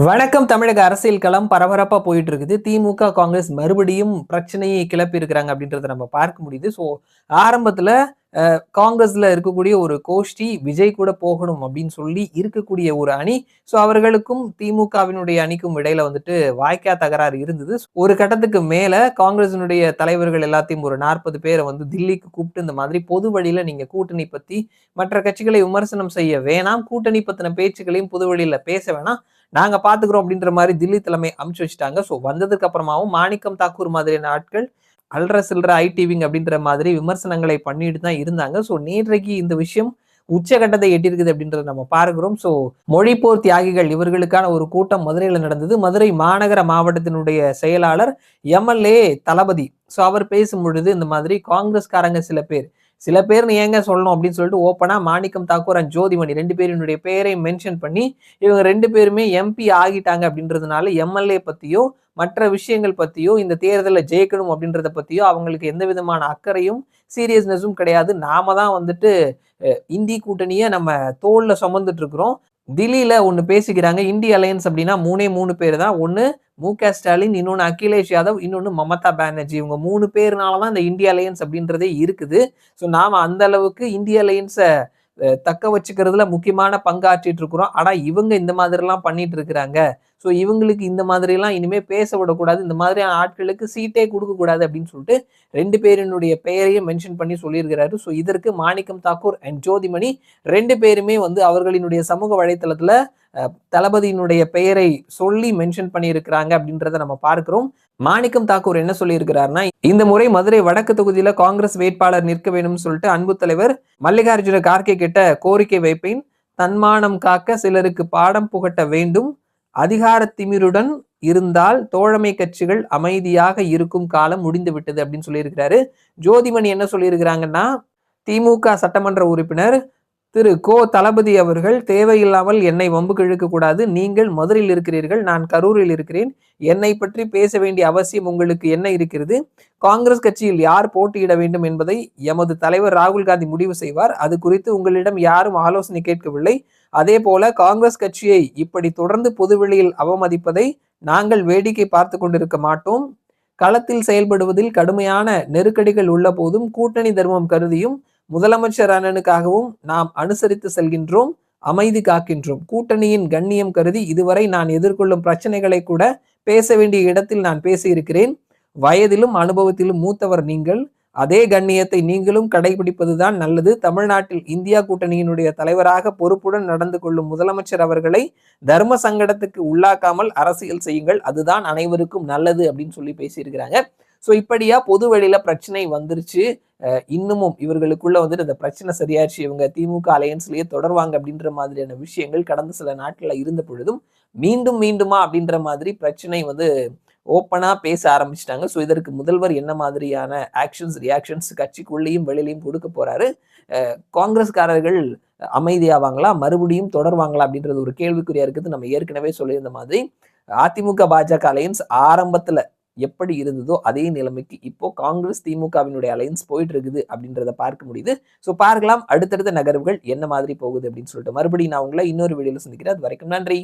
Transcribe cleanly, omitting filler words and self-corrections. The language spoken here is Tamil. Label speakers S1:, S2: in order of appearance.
S1: வணக்கம். தமிழக அரசியல் களம் பரபரப்பா போயிட்டு இருக்குது. திமுக, காங்கிரஸ் மறுபடியும் பிரச்சனையை கிளப்பி இருக்கிறாங்க அப்படின்றத நம்ம பார்க்க முடியுது. ஆரம்பத்துல காங்கிரஸ்ல இருக்கக்கூடிய ஒரு கோஷ்டி விஜய் கூட போகணும் அப்படின்னு சொல்லி இருக்கக்கூடிய ஒரு அணி. அவர்களுக்கும் திமுகவினுடைய அணிக்கும் இடையில வந்துட்டு வாய்க்கா தகராறு இருந்தது. ஒரு கட்டத்துக்கு மேல காங்கிரசினுடைய தலைவர்கள் எல்லாத்தையும் ஒரு 40 பேரை வந்து தில்லிக்கு கூப்பிட்டு இந்த மாதிரி பொது வழியில நீங்க கூட்டணி பத்தி மற்ற கட்சிகளை விமர்சனம் செய்ய வேணாம், கூட்டணி பத்தின பேச்சுக்களையும் பொது வழியில பேச வேணாம், நாங்க பாத்துக்கிறோம் அப்படின்ற மாதிரி தில்லி தலைமை அமுச்சு வச்சுட்டாங்க. வந்ததுக்கு அப்புறமாவும் மாணிக்கம் தாக்கூர் மாதிரியான ஆட்கள் அல்ற சில்ற ஐடிவிங் அப்படின்ற மாதிரி விமர்சனங்களை பண்ணிட்டு தான் இருந்தாங்க. நேற்றைக்கு இந்த விஷயம் உச்சகட்டத்தை எட்டியிருக்குது அப்படின்றத நம்ம பார்க்கிறோம். மொழிப்போர் தியாகிகள் இவர்களுக்கான ஒரு கூட்டம் மதுரையில நடந்தது. மதுரை மாநகர மாவட்டத்தினுடைய செயலாளர் எம்எல்ஏ தளபதி அவர் பேசும் பொழுது இந்த மாதிரி காங்கிரஸ்காரங்க சில பேர் ஏங்க சொல்லணும் அப்படின்னு சொல்லிட்டு ஓப்பனா மாணிக்கம் தாக்கூர் அண்ட் ஜோதிமணி 2 பேரினுடைய பெயரை மென்ஷன் பண்ணி இவங்க 2 பேருமே எம்பி ஆகிட்டாங்க அப்படின்றதுனால எம்எல்ஏ பத்தியோ மற்ற விஷயங்கள் பத்தியோ இந்த தேர்தலில் ஜெயிக்கணும் அப்படின்றத பத்தியோ அவங்களுக்கு எந்த விதமான அக்கறையும் சீரியஸ்னஸும் கிடையாது. நாம தான் வந்துட்டு இந்தி கூட்டணியை நம்ம தோல்ல சுமந்துட்டு இருக்கிறோம். தில்லியில ஒண்ணு பேசிக்கிறாங்க. இந்திய அலையன்ஸ் அப்படின்னா 3 பேர் தான். ஒண்ணு மு.க. ஸ்டாலின், இன்னொன்னு அகிலேஷ் யாதவ், இன்னொன்னு மமதா பானர்ஜி. இவங்க 3 பேர்னாலதான் இந்த இந்திய அலையன்ஸ் அப்படின்றதே இருக்குது. நாம அந்த அளவுக்கு இந்திய அலையன்ஸை தக்க வச்சுக்கிறதுல முக்கியமான பங்காற்றிட்டு இருக்கிறோம். ஆனா இவங்க இந்த மாதிரி எல்லாம் பண்ணிட்டு இருக்கிறாங்க. இவங்களுக்கு இந்த மாதிரி எல்லாம் இனிமே பேச விடக்கூடாது, இந்த மாதிரியான ஆட்களுக்கு சீட்டே கொடுக்க கூடாது அப்படின்னு சொல்லிட்டு 2 பேரினுடைய பெயரையும் மென்ஷன் பண்ணி சொல்லியிருக்கிறாரு. இதற்கு மாணிக்கம் தாக்கூர் அண்ட் ஜோதிமணி 2 பேருமே வந்து அவர்களினுடைய சமூக வலைத்தளத்துல தளபதியினுடைய பெயரை சொல்லி மென்ஷன் பண்ணி இருக்கிறாங்க அப்படின்றத நம்ம பார்க்கிறோம். மாணிக்கம் தாக்கூர் என்ன சொல்லி இருக்கிறாருன்னா, இந்த முறை மதுரை வடக்கு தொகுதியில காங்கிரஸ் வேட்பாளர் நிற்க வேணும்னு சொல்லிட்டு அன்பு தலைவர் மல்லிகார்ஜுன கார்கே கிட்ட கோரிக்கை வைப்பேன். தன்மானம் காக்க சிலருக்கு பாடம் புகட்ட வேண்டும். அதிகார திமிருடன் இருந்தால் தோழமை கட்சிகள் அமைதியாக இருக்கும் காலம் முடிந்து விட்டது அப்படின்னு சொல்லியிருக்கிறாரு. ஜோதிமணி என்ன சொல்லியிருக்கிறாங்கன்னா, திமுக சட்டமன்ற உறுப்பினர் திரு கோ தளபதி அவர்கள் தேவையில்லாமல் என்னை வம்புக்கு இழுக்கக்கூடாது. நீங்கள் மதுரையில் இருக்கிறீர்கள், நான் கரூரில் இருக்கிறேன். என்னை பற்றி பேச வேண்டிய அவசியம் உங்களுக்கு என்ன இருக்கிறது? காங்கிரஸ் கட்சியில் யார் போட்டியிட வேண்டும் என்பதை எமது தலைவர் ராகுல் காந்தி முடிவு செய்வார். அது குறித்து உங்களிடம் யாரும் ஆலோசனை கேட்கவில்லை. அதே போல காங்கிரஸ் கட்சியை இப்படி தொடர்ந்து பொதுவெளியில் அவமதிப்பதை நாங்கள் வேடிக்கை பார்த்து கொண்டிருக்க மாட்டோம். களத்தில் செயல்படுவதில் கடுமையான நெருக்கடிகள் உள்ள போதும் கூட்டணி தர்மம் கருதியும் முதலமைச்சர் அண்ணனுக்காகவும் நாம் அனுசரித்து செல்கின்றோம், அமைதி காக்கின்றோம். கூட்டணியின் கண்ணியம் கருதி இதுவரை நான் எதிர்கொள்ளும் பிரச்சனைகளை கூட பேச வேண்டிய இடத்தில் நான் பேசியிருக்கிறேன். வயதிலும் அனுபவத்திலும் மூத்தவர் நீங்கள். அதே கண்ணியத்தை நீங்களும் கடைபிடிப்பதுதான் நல்லது. தமிழ்நாட்டில் இந்தியா கூட்டணியினுடைய தலைவராக பொறுப்புடன் நடந்து கொள்ளும் முதலமைச்சர் அவர்களை தர்ம சங்கடத்துக்கு உள்ளாக்காமல் அரசியல் செய்யுங்கள், அதுதான் அனைவருக்கும் நல்லது அப்படின்னு சொல்லி பேசியிருக்கிறாங்க. இப்படியா பொது வழியில பிரச்சனை வந்துருச்சு. இன்னமும் இவர்களுக்குள்ள வந்துட்டு இந்த பிரச்சனை சரியாச்சு, இவங்க திமுக அலையன்ஸ்லயே தொடர்வாங்க அப்படின்ற மாதிரியான விஷயங்கள் கடந்த சில நாட்கள்ல இருந்த பொழுதும் மீண்டுமா அப்படின்ற மாதிரி பிரச்சனை வந்து ஓப்பனா பேச ஆரம்பிச்சிட்டாங்க. இதற்கு முதல்வர் என்ன மாதிரியான ரியாக்ஷன்ஸ் கட்சிக்குள்ளேயும் வெளியிலையும் கொடுக்க போறாரு? காங்கிரஸ்காரர்கள் அமைதியாவாங்களா, மறுபடியும் தொடர்வாங்களா அப்படின்றது ஒரு கேள்விக்குறியா இருக்குது. நம்ம ஏற்கனவே சொல்லியிருந்த மாதிரி அதிமுக பாஜக அலையன்ஸ் ஆரம்பத்துல எப்படி இருந்ததோ அதே நிலைமைக்கு இப்போ காங்கிரஸ் திமுகவினுடைய அலையன்ஸ் போயிட்டு இருக்குது அப்படின்றத பார்க்க முடியுது. பார்க்கலாம் அடுத்தடுத்த நகர்வுகள் என்ன மாதிரி போகுது அப்படின்னு சொல்லிட்டு. மறுபடியும் நான் உங்களை இன்னொரு வீடியோல சந்திக்கிறேன். அது வரைக்கும் நன்றி.